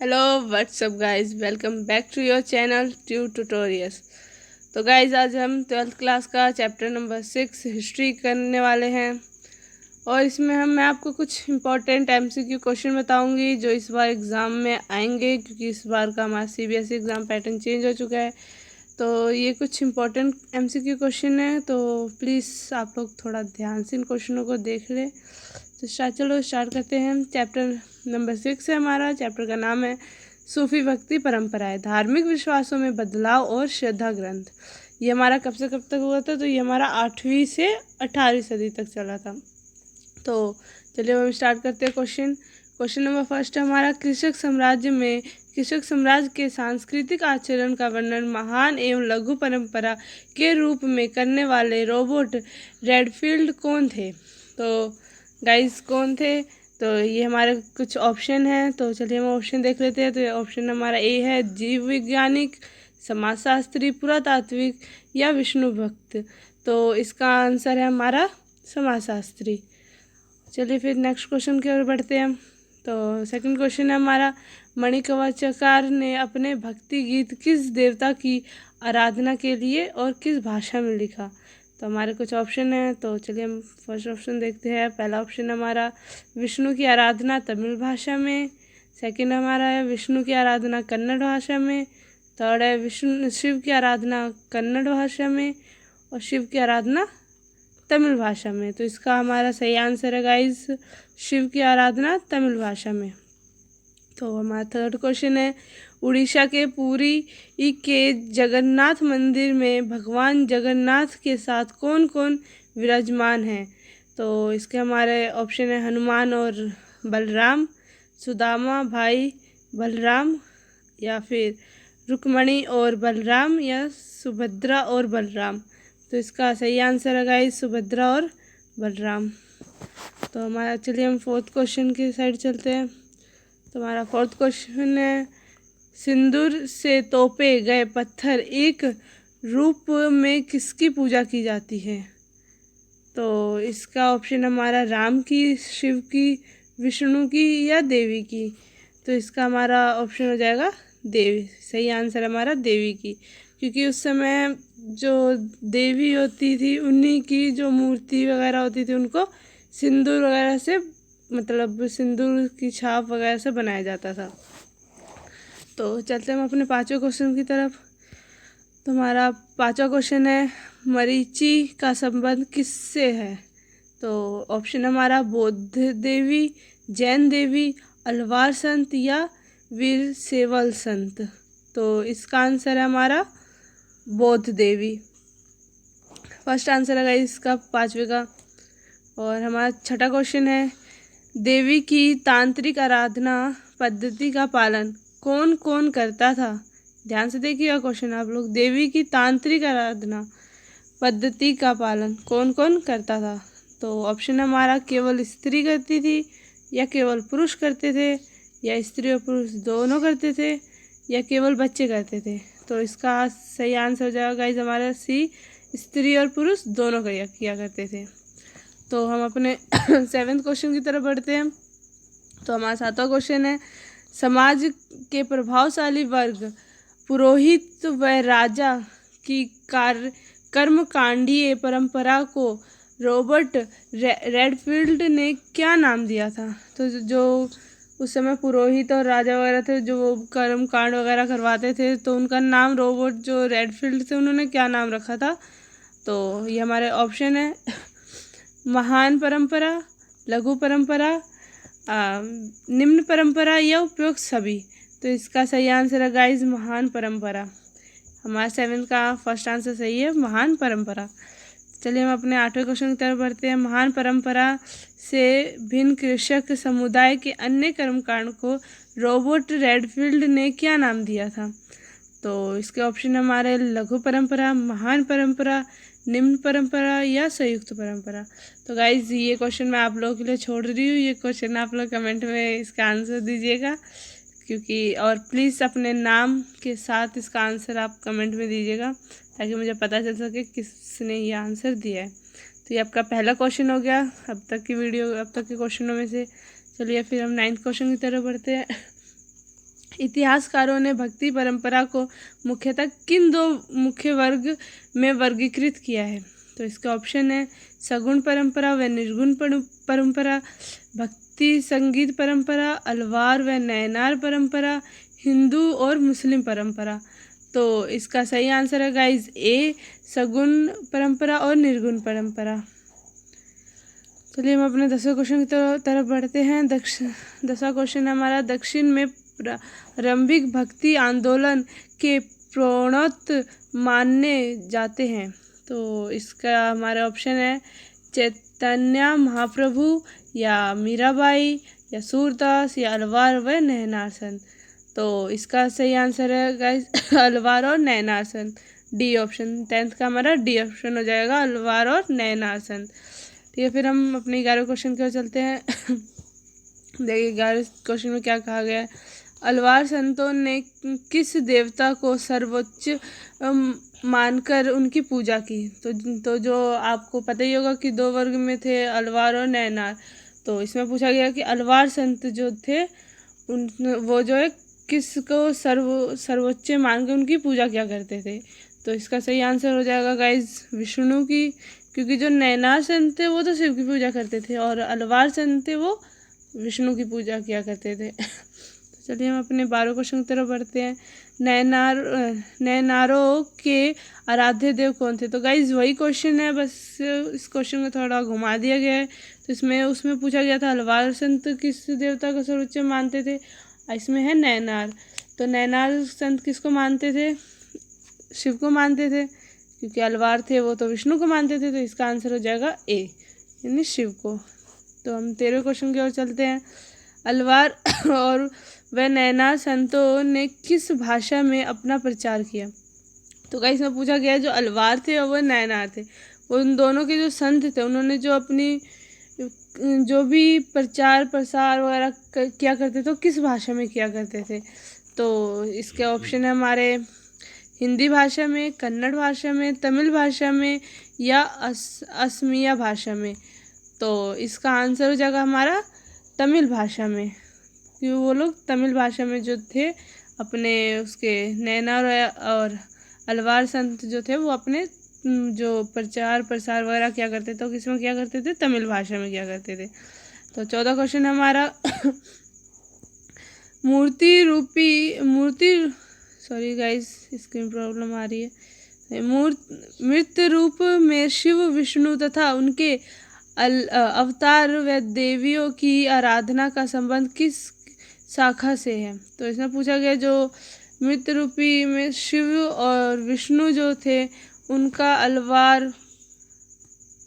Hello WhatsApp guys, welcome back to your channel tu tutorials. तो guys आज हम 12th class का chapter number 6 history करने वाले हैं। और इसमें मैं आपको कुछ इम्पोर्टेंट एमसीक्यू क्वेश्चन बताऊंगी जो इस बार एग्ज़ाम में आएंगे, क्योंकि इस बार का हमारा सीबीएसई एग्ज़ाम पैटर्न चेंज हो चुका है। तो ये कुछ इम्पोर्टेंट एमसीक्यू क्वेश्चन है, तो प्लीज़ आप लोग थोड़ा ध्यान से इन क्वेश्चनों को देख लें। तो चलो स्टार्ट करते हैं। चैप्टर नंबर 6 है हमारा। चैप्टर का नाम है सूफी भक्ति परंपराएं, धार्मिक विश्वासों में बदलाव और श्रद्धा ग्रंथ। ये हमारा कब से कब तक हुआ था? तो ये हमारा 8वीं से 18वीं सदी तक चला था। तो चलिए हम स्टार्ट करते हैं। क्वेश्चन नंबर फर्स्ट है हमारा, कृषक साम्राज्य के सांस्कृतिक आचरण का वर्णन महान एवं लघु परंपरा के रूप में करने वाले रॉबर्ट रेडफील्ड कौन थे? तो गाइस कौन थे? तो ये हमारे कुछ ऑप्शन हैं, तो चलिए हम ऑप्शन देख लेते हैं। तो ये ऑप्शन हमारा ए है जीव वैज्ञानिक, समाजशास्त्री, पुरातात्विक या विष्णु भक्त। तो इसका आंसर है हमारा समाजशास्त्री। चलिए फिर नेक्स्ट क्वेश्चन की ओर बढ़ते हैं हम। तो सेकंड क्वेश्चन है हमारा, मणिकवाचकार ने अपने भक्ति गीत किस देवता की आराधना के लिए और किस भाषा में लिखा? तो हमारे कुछ ऑप्शन हैं, तो चलिए हम फर्स्ट ऑप्शन देखते हैं। पहला ऑप्शन हमारा विष्णु की आराधना तमिल भाषा में, सेकंड हमारा है विष्णु की आराधना कन्नड़ भाषा में, थर्ड है शिव की आराधना कन्नड़ भाषा में, और शिव की आराधना तमिल भाषा में। तो इसका हमारा सही आंसर है गाइस शिव की आराधना तमिल भाषा में। तो हमारा थर्ड क्वेश्चन है, उड़ीसा के पुरी के जगन्नाथ मंदिर में भगवान जगन्नाथ के साथ कौन कौन विराजमान है? तो इसके हमारे ऑप्शन है हनुमान और बलराम, सुदामा भाई बलराम, या फिर रुक्मणी और बलराम, या सुभद्रा और बलराम। तो इसका सही आंसर है गाइस सुभद्रा और बलराम। तो हमारा चलिए हम फोर्थ क्वेश्चन की साइड चलते हैं। तो हमारा फोर्थ क्वेश्चन है, सिंदूर से तोपे गए पत्थर एक रूप में किसकी पूजा की जाती है? तो इसका ऑप्शन हमारा राम की, शिव की, विष्णु की या देवी की। तो इसका हमारा ऑप्शन हो जाएगा देवी। सही आंसर हमारा देवी की, क्योंकि उस समय जो देवी होती थी उन्हीं की जो मूर्ति वगैरह होती थी उनको सिंदूर वगैरह से, मतलब सिंदूर की छाप वगैरह से बनाया जाता था। तो चलते हम अपने पांचवें क्वेश्चन की तरफ। तो हमारा पांचवा क्वेश्चन है, मरीचि का संबंध किससे है? तो ऑप्शन हमारा बौद्ध देवी, जैन देवी, अलवार संत या वीर सेवल संत। तो इसका आंसर है हमारा बौद्ध देवी। फर्स्ट आंसर है इसका पांचवे का। और हमारा छठा क्वेश्चन है, देवी की तांत्रिक आराधना पद्धति का पालन कौन कौन करता था? ध्यान से देखिएगा क्वेश्चन आप लोग। देवी की तांत्रिक आराधना पद्धति का पालन कौन कौन करता था? तो ऑप्शन हमारा केवल स्त्री करती थी, या केवल पुरुष करते थे, या स्त्री और पुरुष दोनों करते थे, या केवल बच्चे करते थे। तो इसका सही आंसर हो जाएगा गाइज हमारा सी, स्त्री और पुरुष दोनों किया करते थे। तो हम अपने सेवेंथ क्वेश्चन की तरफ बढ़ते हैं। तो हमारा सातवां क्वेश्चन है, समाज के प्रभावशाली वर्ग पुरोहित व राजा की कर्मकांडीय परंपरा को रॉबर्ट रेडफील्ड ने क्या नाम दिया था? तो जो उस समय पुरोहित और राजा वगैरह थे जो कर्म कांड वगैरह करवाते थे, तो उनका नाम रॉबर्ट जो रेडफील्ड थे उन्होंने क्या नाम रखा था? तो ये हमारे ऑप्शन है महान परंपरा, लघु परंपरा, निम्न परंपरा या उपयुक्त सभी। तो इसका सही आंसर है गाइज महान परंपरा। हमारा सेवेंथ का फर्स्ट आंसर सही है महान परंपरा। चलिए हम अपने आठवें क्वेश्चन की तरफ बढ़ते हैं। महान परंपरा से भिन्न कृषक समुदाय के अन्य कर्मकांड को रॉबर्ट रेडफील्ड ने क्या नाम दिया था? तो इसके ऑप्शन हमारे लघु परंपरा, महान परंपरा, निम्न परंपरा या संयुक्त परंपरा। तो गाइज ये क्वेश्चन मैं आप लोगों के लिए छोड़ रही हूँ। ये क्वेश्चन आप लोग कमेंट में इसका आंसर दीजिएगा, क्योंकि और प्लीज़ अपने नाम के साथ इसका आंसर आप कमेंट में दीजिएगा, ताकि मुझे पता चल सके किसने ये आंसर दिया है। तो ये आपका पहला क्वेश्चन हो गया अब तक के क्वेश्चनों में से। चलिए फिर हम 9th क्वेश्चन की तरफ बढ़ते हैं। इतिहासकारों ने भक्ति परंपरा को मुख्यतः किन दो मुख्य वर्ग में वर्गीकृत किया है? तो इसका ऑप्शन है सगुण परंपरा व निर्गुण परंपरा, भक्ति संगीत परंपरा, अलवार व नैनार परंपरा, हिंदू और मुस्लिम परंपरा। तो इसका सही आंसर है गाइज ए, सगुण परंपरा और निर्गुण परंपरा। चलिए हम अपने 10वें क्वेश्चन की तरफ बढ़ते हैं। 10वां क्वेश्चन हमारा, दक्षिण में प्रारंभिक भक्ति आंदोलन के प्रणेता माने जाते हैं? तो इसका हमारा ऑप्शन है चैतन्य महाप्रभु या मीराबाई या सूरदास या अलवार व नैनार संत। तो इसका सही आंसर है गाइस अलवार और नैनार संत, डी ऑप्शन। 10th का हमारा डी ऑप्शन हो जाएगा, अलवार और नैनार संत। ठीक है, फिर हम अपने 11वें क्वेश्चन की ओर चलते हैं। देखिए 11वें क्वेश्चन में क्या कहा गया है। अलवार संतों ने किस देवता को सर्वोच्च मानकर उनकी पूजा की? तो जो आपको पता ही होगा कि दो वर्ग में थे, अलवार और नैनार। तो इसमें पूछा गया कि अलवार संत जो थे उन वो जो है किसको सर्वोच्च मानकर उनकी पूजा क्या करते थे? तो इसका सही आंसर हो जाएगा गाइज विष्णु की, क्योंकि जो नैनार संत थे वो तो शिव की पूजा करते थे और अलवार संत थे वो विष्णु की पूजा किया करते थे। तो चलिए हम अपने 12वें क्वेश्चन की तरफ बढ़ते हैं। नैनारों के आराध्य देव कौन थे? तो गाइज वही क्वेश्चन है, बस इस क्वेश्चन को थोड़ा घुमा दिया गया है। तो उसमें पूछा गया था अलवार संत किस देवता को सर्वोच्च मानते थे, इसमें है नैनार। तो नैनार संत किसको मानते थे? शिव को मानते थे, क्योंकि अलवार थे वो तो विष्णु को मानते थे। तो इसका आंसर हो जाएगा ए, यानी शिव को। तो हम 13वें क्वेश्चन की ओर चलते हैं। अलवार और व नैनार संतों ने किस भाषा में अपना प्रचार किया? तो गाइस इसमें पूछा गया जो अलवार थे और वह नैनार थे, उन दोनों के जो संत थे उन्होंने जो अपनी जो भी प्रचार प्रसार वगैरह किया करते थे तो किस भाषा में किया करते थे? तो इसके ऑप्शन है हमारे हिंदी भाषा में, कन्नड़ भाषा में, तमिल भाषा में या असमिया भाषा में। तो इसका आंसर हो जाएगा हमारा तमिल भाषा में, क्योंकि वो लोग तमिल भाषा में जो थे अपने उसके नैनार और अलवार संत जो थे वो अपने जो प्रचार प्रसार वगैरह क्या करते थे तो किसमें क्या करते थे? तमिल भाषा में क्या करते थे। तो 14 क्वेश्चन हमारा सॉरी गाइस स्क्रीन प्रॉब्लम आ रही है। मृत रूप में शिव विष्णु तथा उनके अवतार व देवियों की आराधना का संबंध किस शाखा से है? तो इसमें पूछा गया जो मृत रूपी में शिव और विष्णु जो थे उनका अलवार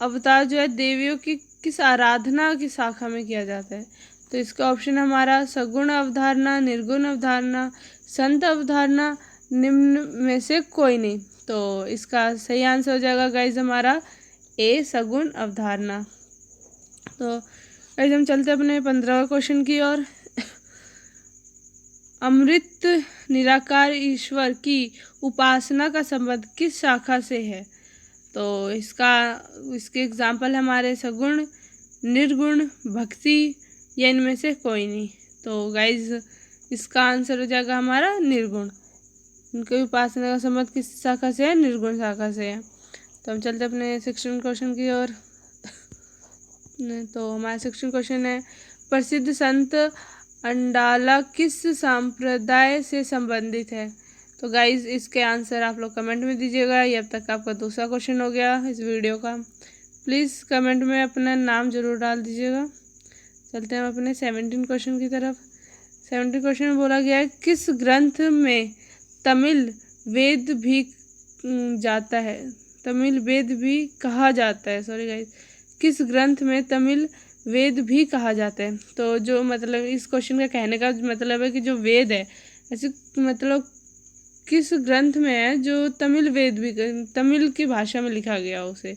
अवतार जो है देवियों की किस आराधना की शाखा में किया जाता है? तो इसका ऑप्शन हमारा सगुण अवधारणा, निर्गुण अवधारणा, संत अवधारणा, निम्न में से कोई नहीं। तो इसका सही आंसर हो जाएगा गाइज हमारा ए, सगुण अवधारणा। तो गाइज हम चलते अपने 15वें क्वेश्चन की ओर। अमृत निराकार ईश्वर की उपासना का संबंध किस शाखा से है? तो इसके एग्जाम्पल हमारे सगुण, निर्गुण, भक्ति या इनमें से कोई नहीं। तो गाइज इसका आंसर हो जाएगा हमारा निर्गुण। उनके उपासना का संबंध किस शाखा से है? निर्गुण शाखा से है। तो हम चलते अपने 16 क्वेश्चन की ओर। तो हमारा 16 क्वेश्चन है प्रसिद्ध संत अंडाला किस संप्रदाय से संबंधित है? तो गाइज इसके आंसर आप लोग कमेंट में दीजिएगा। ये अब तक आपका दूसरा क्वेश्चन हो गया इस वीडियो का। प्लीज़ कमेंट में अपना नाम जरूर डाल दीजिएगा। चलते हैं अपने 17 क्वेश्चन की तरफ। 17 क्वेश्चन में बोला गया है किस ग्रंथ में तमिल वेद भी जाता है? तमिल वेद भी कहा जाता है, सॉरी गाइज, किस ग्रंथ में तमिल वेद भी कहा जाता है? तो जो मतलब इस क्वेश्चन का कहने का मतलब है कि जो वेद है ऐसे मतलब किस ग्रंथ में है जो तमिल वेद भी तमिल की भाषा में लिखा गया उसे।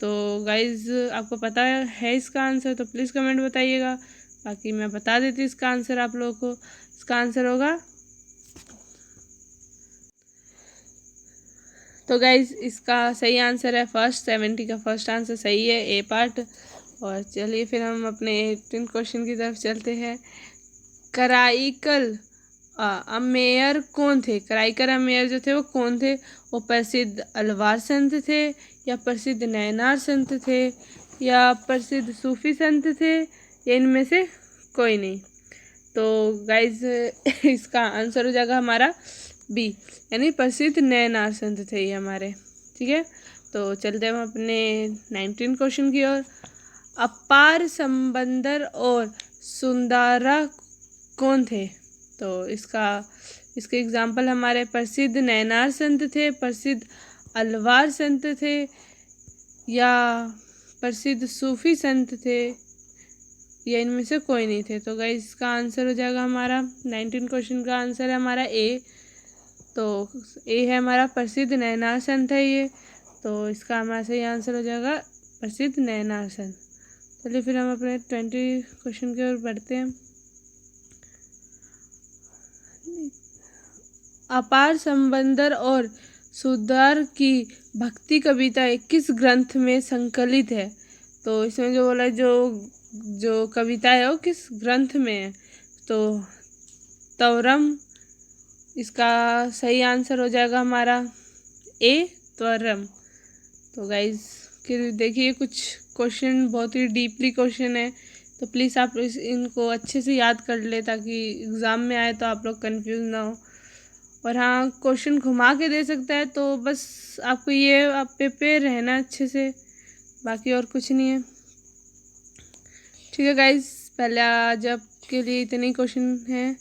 तो गाइज आपको पता है इसका आंसर तो प्लीज़ कमेंट बताइएगा, बाकी मैं बता देती हूँ इसका आंसर आप लोगों को। इसका आंसर होगा, तो गाइज इसका सही आंसर है फर्स्ट। 70 का फर्स्ट आंसर सही है, ए पार्ट। और चलिए फिर हम अपने 18 क्वेश्चन की तरफ चलते हैं। कराईकल अमेयर कौन थे? कराइकर अमेयर जो थे वो कौन थे? वो प्रसिद्ध अलवार संत थे, या प्रसिद्ध नैनार संत थे, या प्रसिद्ध सूफी संत थे, या इनमें से कोई नहीं। तो गाइज इसका आंसर हो जाएगा हमारा बी, यानी प्रसिद्ध नैनार संत थे ये हमारे। ठीक है, तो चलते हम अपने 19 क्वेश्चन की ओर। अपार समबंदर और सुंदारा कौन थे? तो इसके एग्जाम्पल हमारे प्रसिद्ध नैनार संत थे, प्रसिद्ध अलवार संत थे, या प्रसिद्ध सूफी संत थे, या इनमें से कोई नहीं थे। तो गाइस इसका आंसर हो जाएगा हमारा 19 क्वेश्चन का आंसर है हमारा ए। तो ए है हमारा प्रसिद्ध नैनार संत है ये, तो इसका हमारा सही आंसर हो जाएगा प्रसिद्ध नैनार संत। चलिए फिर हम अपने 20 क्वेश्चन की ओर बढ़ते हैं। अपार समबंदर और सुधार की भक्ति कविता किस ग्रंथ में संकलित है? तो इसमें जो बोला जो कविता है वो किस ग्रंथ में है? तो त्वरम, इसका सही आंसर हो जाएगा हमारा ए, त्वरम। तो गाइज फिर देखिए कुछ क्वेश्चन बहुत ही डीपली क्वेश्चन है, तो प्लीज़ आप इनको अच्छे से याद कर ले ताकि एग्ज़ाम में आए तो आप लोग कंफ्यूज ना हो। और हाँ, क्वेश्चन घुमा के दे सकता है, तो बस आपको ये आप प्रिपेयर रहना अच्छे से, बाकी और कुछ नहीं है। ठीक है गाइज, पहले आज आपके लिए इतने ही क्वेश्चन हैं।